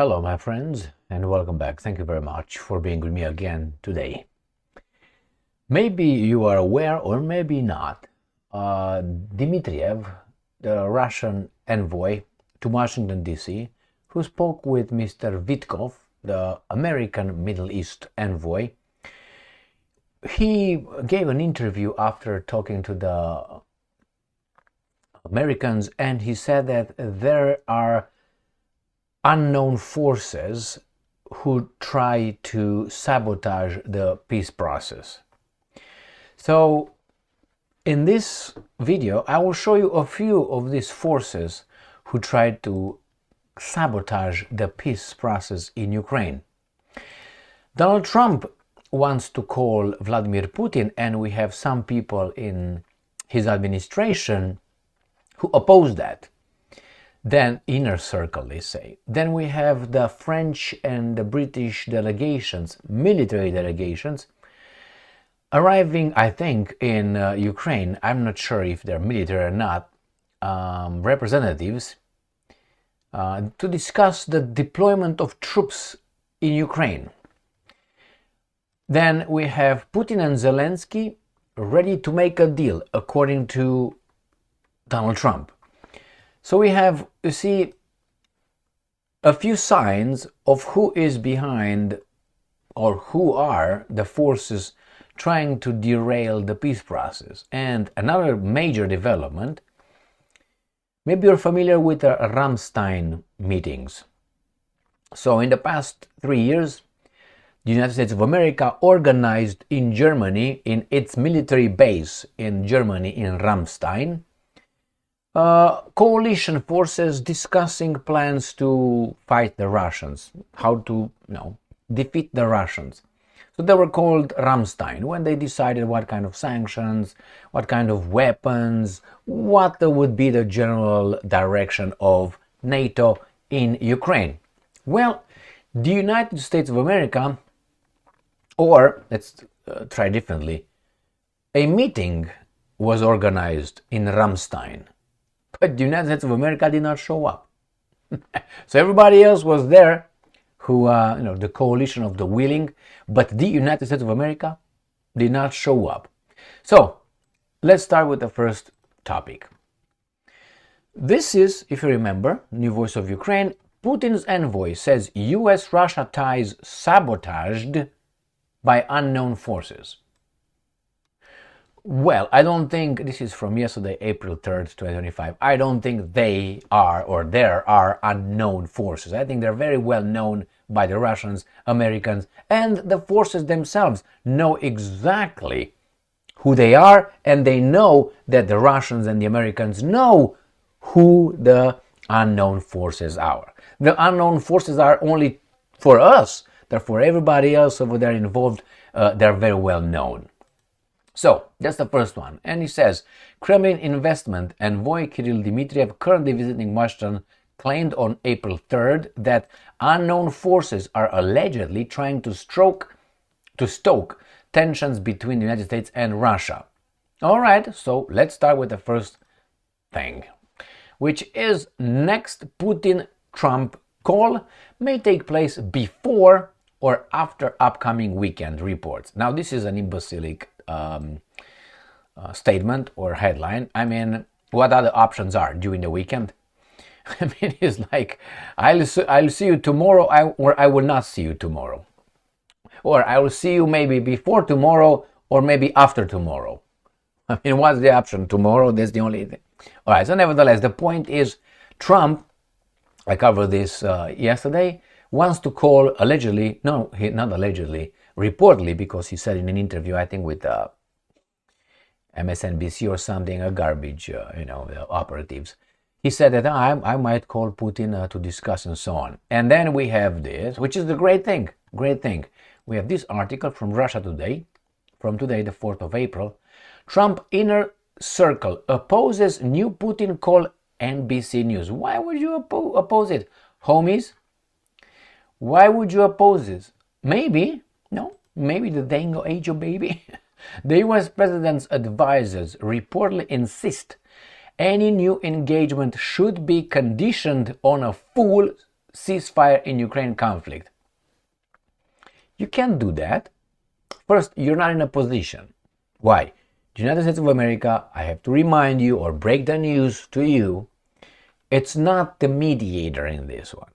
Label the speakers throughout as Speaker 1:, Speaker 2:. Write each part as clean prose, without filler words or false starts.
Speaker 1: Hello, my friends, and welcome back. Thank you very much for being with me again today. Maybe you are aware, or maybe not, Dmitriev, the Russian envoy to Washington, D.C., who spoke with Mr. Witkov, the American Middle East envoy. He gave an interview after talking to the Americans, and he said that there are unknown forces who try to sabotage the peace process. So in this video I will show you a few of these forces who try to sabotage the peace process in Ukraine. Donald Trump wants to call Vladimir Putin, and we have some people in his administration who oppose that. Then inner circle, they say. Then we have the French and the British delegations, military delegations, arriving, I think, in Ukraine. I'm not sure if they're military or not, representatives, to discuss the deployment of troops in Ukraine. Then we have Putin and Zelensky ready to make a deal, according to Donald Trump. So we have, you see, a few signs of who is behind or who are the forces trying to derail the peace process. And another major development, maybe you're familiar with the Ramstein meetings. So in the past 3 years, the United States of America organized in Germany, in its military base in Germany, in Ramstein, coalition forces discussing plans to fight the Russians, how to defeat the Russians. So they were called Ramstein, when they decided what kind of sanctions, what kind of weapons, what would be the general direction of NATO in Ukraine. Well, the United States of America, or let's try differently, a meeting was organized in Ramstein. But the United States of America did not show up. So everybody else was there, who, the coalition of the willing, but the United States of America did not show up. So let's start with the first topic. This is, if you remember, New Voice of Ukraine. Putin's envoy says US-Russia ties sabotaged by unknown forces. Well, I don't think, this is from yesterday, April 3rd, 2025, I don't think they are, or there are unknown forces. I think they're very well known by the Russians, Americans, and the forces themselves know exactly who they are, and they know that the Russians and the Americans know who the unknown forces are. The unknown forces are only for us, therefore everybody else over there involved, they're very well known. So, that's the first one. And he says, Kremlin investment envoy Kirill Dmitriev, currently visiting Washington, claimed on April 3rd that unknown forces are allegedly trying to stoke tensions between the United States and Russia. Alright, so let's start with the first thing, which is next Putin-Trump call may take place before or after upcoming weekend reports. Now, this is an imbecilic statement or headline. I mean, what other options are during the weekend? I mean, it's like, I'll see you tomorrow, or I will not see you tomorrow. Or I will see you maybe before tomorrow, or maybe after tomorrow. I mean, what's the option? Tomorrow, that's the only thing. All right, so nevertheless, the point is, Trump, I covered this yesterday, wants to call allegedly, no, not allegedly, reportedly, because he said in an interview, I think with MSNBC or something, a garbage, operatives. He said that I might call Putin to discuss and so on. And then we have this, which is the great thing. We have this article from Russia Today, from today, the 4th of April. Trump inner circle opposes new Putin call, NBC News. Why would you oppose it, homies? Why would you oppose this? Maybe the dango age of baby. The US president's advisors reportedly insist any new engagement should be conditioned on a full ceasefire in Ukraine conflict. You can't do that. First, you're not in a position. Why? The United States of America, I have to remind you or break the news to you, it's not the mediator in this one.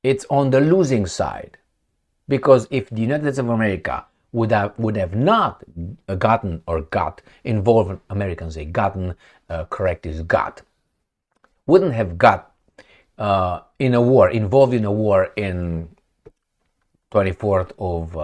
Speaker 1: It's on the losing side. Because if the United States of America would have not gotten or got involved, Americans say gotten, correct is got, wouldn't have got in a war, involved in a war in 24th of,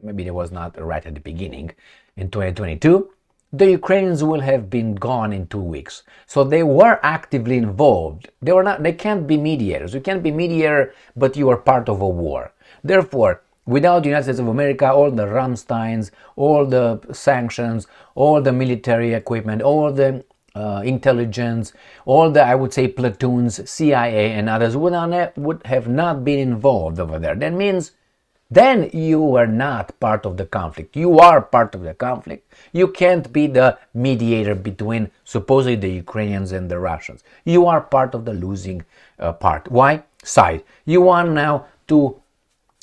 Speaker 1: maybe it was not right at the beginning, in 2022, the Ukrainians will have been gone in 2 weeks. So they were actively involved. They can't be mediators. You can't be mediator, but you are part of a war. Therefore, without the United States of America, all the Ramsteins, all the sanctions, all the military equipment, all the intelligence, all the, I would say, platoons, CIA and others would have not been involved over there. That means then you are not part of the conflict. You are part of the conflict. You can't be the mediator between supposedly the Ukrainians and the Russians. You are part of the losing part. Why? Side. You want now to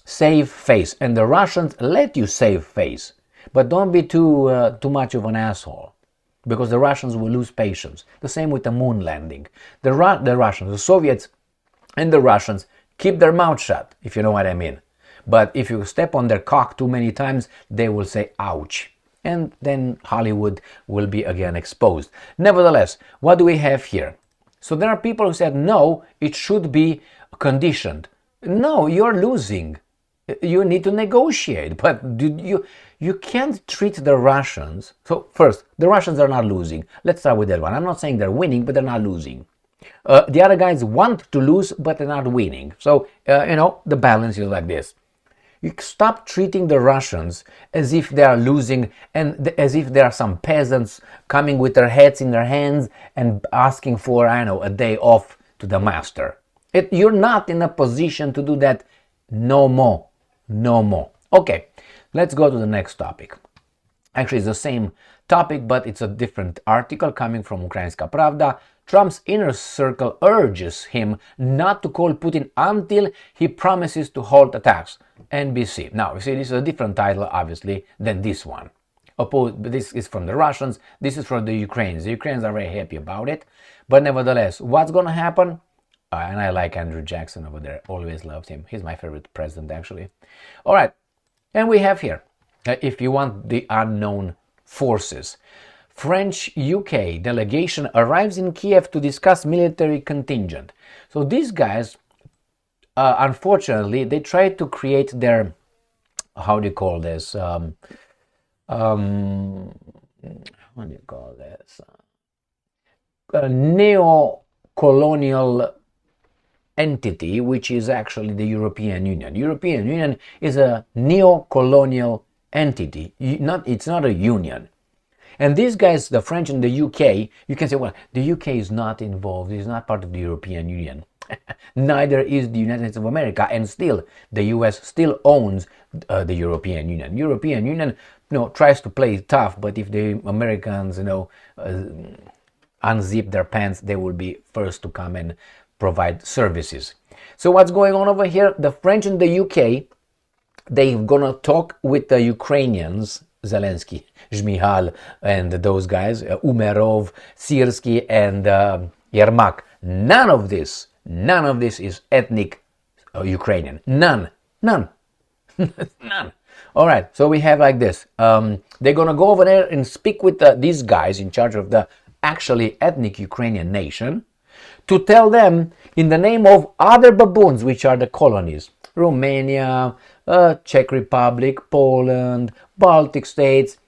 Speaker 1: save face, and the Russians let you save face, but don't be too much of an asshole, because the Russians will lose patience. The same with the moon landing. The Russians, the Soviets and the Russians keep their mouth shut, if you know what I mean. But if you step on their cock too many times, they will say ouch, and then Hollywood will be again exposed. Nevertheless, what do we have here? So there are people who said no, it should be conditioned. No, you're losing. You need to negotiate, but you can't treat the Russians. So first, the Russians are not losing. Let's start with that one. I'm not saying they're winning, but they're not losing. The other guys want to lose, but they're not winning. So, the balance is like this. You stop treating the Russians as if they are losing and as if there are some peasants coming with their heads in their hands and asking for, a day off to the master. You're not in a position to do that no more. No more. Okay, let's go to the next topic. Actually, it's the same topic, but it's a different article coming from Ukrainska Pravda. Trump's inner circle urges him not to call Putin until he promises to halt attacks. NBC. Now, you see, this is a different title, obviously, than this one. This is from the Russians, this is from the Ukrainians. The Ukrainians are very happy about it. But nevertheless, what's going to happen? And I like Andrew Jackson over there. Always loved him. He's my favorite president, actually. All right. And we have here, if you want, the unknown forces. French-UK delegation arrives in Kyiv to discuss military contingent. So these guys, unfortunately, they tried to create their, how do you call this? What do you call this? Neo-colonial entity, which is actually the European Union. European Union is a neo-colonial entity. It's not a union. And these guys, the French and the UK, you can say, well, the UK is not involved. It's not part of the European Union. Neither is the United States of America, and still, the US still owns the European Union. European Union, tries to play tough, but if the Americans, unzip their pants, they will be first to come and provide services. So what's going on over here? The French and the UK, they're gonna talk with the Ukrainians, Zelensky, Zhmyhal, and those guys, Umerov, Syrskyi, and Yermak. None of this is ethnic Ukrainian. None. None. All right, so we have like this. They're gonna go over there and speak with these guys in charge of the actually ethnic Ukrainian nation, to tell them in the name of other baboons, which are the colonies, Romania, Czech Republic, Poland, Baltic states,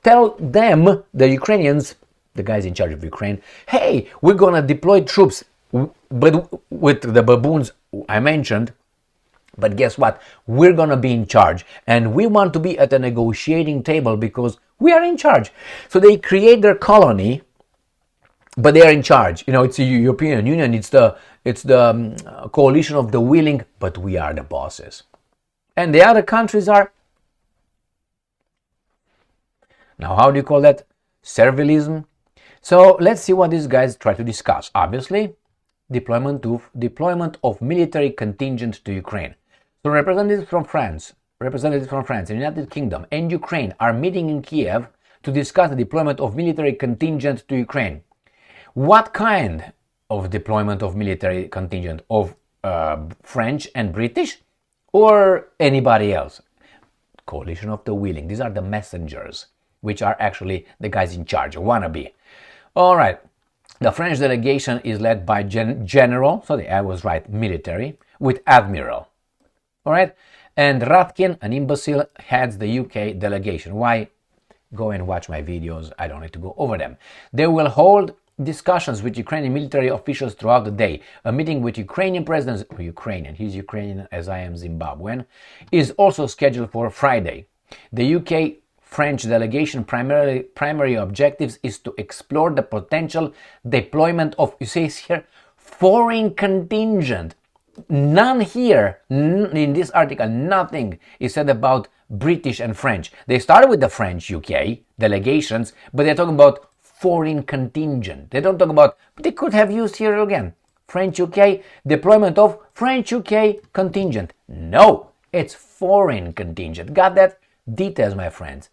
Speaker 1: tell them, the Ukrainians, the guys in charge of Ukraine, hey, we're gonna deploy troops, but with the baboons I mentioned, but guess what? We're gonna be in charge, and we want to be at a negotiating table because we are in charge. So they create their colony, but they are in charge. It's the European Union, it's the coalition of the willing, but we are the bosses. And the other countries are, now how do you call that? Servilism. So let's see what these guys try to discuss. Obviously, deployment of military contingent to Ukraine. So representatives from France, the United Kingdom, and Ukraine are meeting in Kyiv to discuss the deployment of military contingent to Ukraine. What kind of deployment of military contingent? Of French and British, or anybody else? Coalition of the willing. These are the messengers, which are actually the guys in charge, wannabe. All right. The French delegation is led by general, so I was right, military, with admiral. All right. And Ratkin, an imbecile, heads the UK delegation. Why? Go and watch my videos. I don't need to go over them. They will hold discussions with Ukrainian military officials throughout the day. A meeting with Ukrainian president, he's Ukrainian as I am Zimbabwean, is also scheduled for Friday. The UK French delegation primary objectives is to explore the potential deployment of, you see here, foreign contingent. None here, in this article, nothing is said about British and French. They started with the French UK delegations, but they're talking about foreign contingent. They don't talk about, they could have used here again, French UK, deployment of French UK contingent. No, it's foreign contingent. Got that? Details, my friends.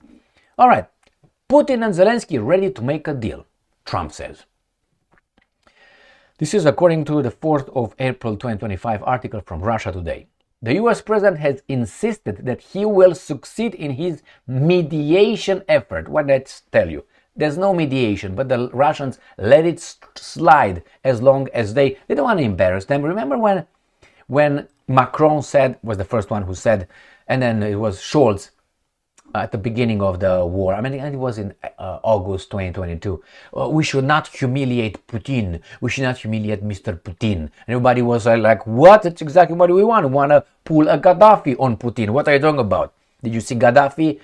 Speaker 1: All right, Putin and Zelensky ready to make a deal, Trump says. This is according to the 4th of April 2025 article from Russia Today. The US president has insisted that he will succeed in his mediation effort. What did I tell you? There's no mediation, but the Russians let it slide as long as they don't want to embarrass them. Remember when Macron was the first one who said, and then it was Scholz at the beginning of the war, I mean, it was in August 2022, we should not humiliate Putin. We should not humiliate Mr. Putin. And everybody was like, what? That's exactly what we want. We want to pull a Gaddafi on Putin. What are you talking about? Did you see Gaddafi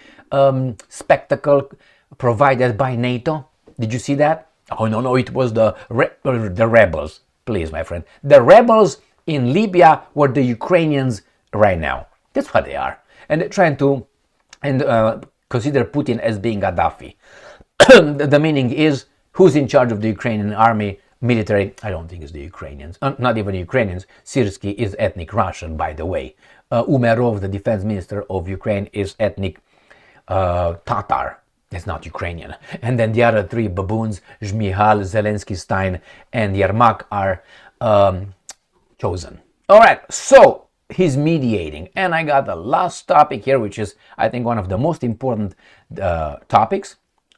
Speaker 1: spectacle provided by NATO? Did you see that? Oh, no, it was the rebels. Please, my friend. The rebels in Libya were the Ukrainians right now. That's what they are. And they're trying to consider Putin as being Gaddafi. The meaning is, who's in charge of the Ukrainian army, military? I don't think it's the Ukrainians. Not even Ukrainians. Syrsky is ethnic Russian, by the way. Umerov, the defense minister of Ukraine, is ethnic Tatar. It's not Ukrainian. And then the other three baboons, Zhmyhal, Zelensky, Stein, and Yermak, are chosen. All right, so he's mediating. And I got the last topic here, which is, I think, one of the most important topics.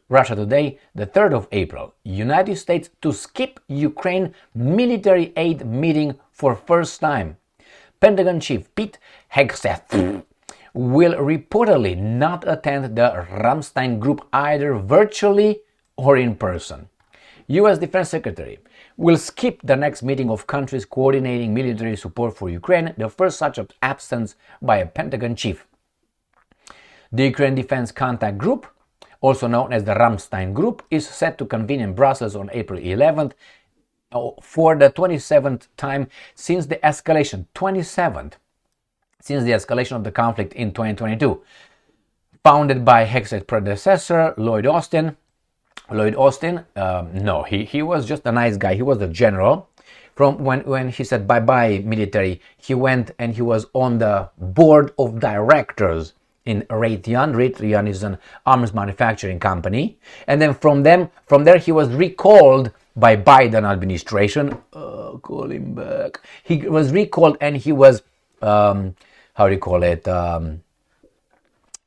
Speaker 1: Russia Today, the 3rd of April. United States to skip Ukraine military aid meeting for first time. Pentagon chief Pete Hegseth will reportedly not attend the Ramstein group either virtually or in person. U.S. Defense Secretary will skip the next meeting of countries coordinating military support for Ukraine, the first such absence by a Pentagon chief. The Ukraine Defense Contact Group, also known as the Ramstein Group, is set to convene in Brussels on April 11th for the 27th time since the escalation, 27th, since the escalation of the conflict in 2022. Founded by Hegseth's predecessor, Lloyd Austin, he was just a nice guy. He was a general. From when he said bye-bye military, he went and he was on the board of directors in Raytheon. Raytheon is an arms manufacturing company. And then from there he was recalled by Biden administration. Call him back. He was recalled and he was,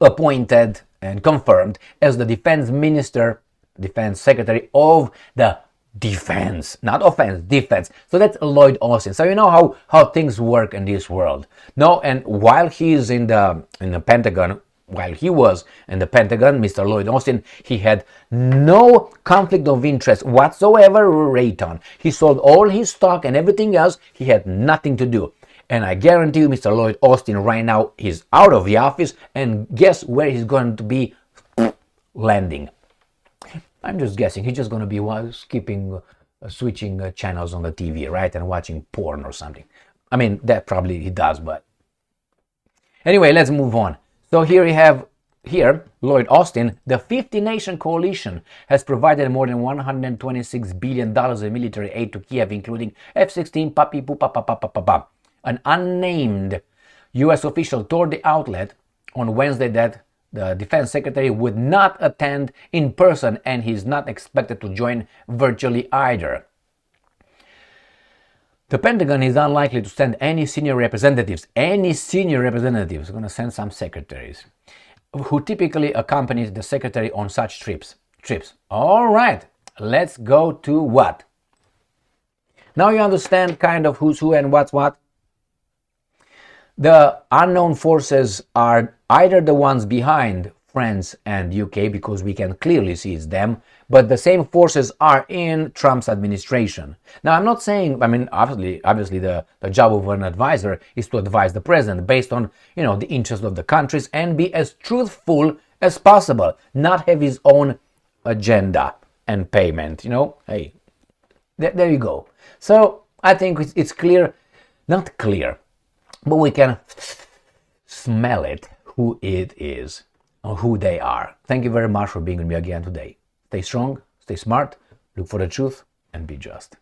Speaker 1: appointed and confirmed as the defense minister, defense secretary of the defense, not offense, defense. So that's Lloyd Austin. So you know how things work in this world. No, and while he's in the Pentagon, while he was in the Pentagon, Mr. Lloyd Austin, he had no conflict of interest whatsoever with Raytheon. He sold all his stock and everything else. He had nothing to do. And I guarantee you, Mr. Lloyd Austin right now is out of the office, and guess where he's going to be landing? I'm just guessing. He's just going to be switching channels on the TV, right? And watching porn or something. I mean, that probably he does, but... Anyway, let's move on. So here we have here, Lloyd Austin, the 50-nation coalition has provided more than $126 billion in military aid to Kyiv, including F-16, papi, pupa, papa, papa, papa. An unnamed U.S. official told the outlet on Wednesday that the defense secretary would not attend in person and he's not expected to join virtually either. The Pentagon is unlikely to send any senior representatives. We're going to send some secretaries who typically accompany the secretary on such trips. All right, let's go to what? Now you understand kind of who's who and what's what. The unknown forces are either the ones behind France and UK, because we can clearly see it's them, but the same forces are in Trump's administration. Now, I'm not saying, obviously the job of an advisor is to advise the president based on, the interest of the countries and be as truthful as possible, not have his own agenda and payment, Hey, there you go. So I think it's clear, not clear, but we can smell it, who it is, or who they are. Thank you very much for being with me again today. Stay strong, stay smart, look for the truth, and be just.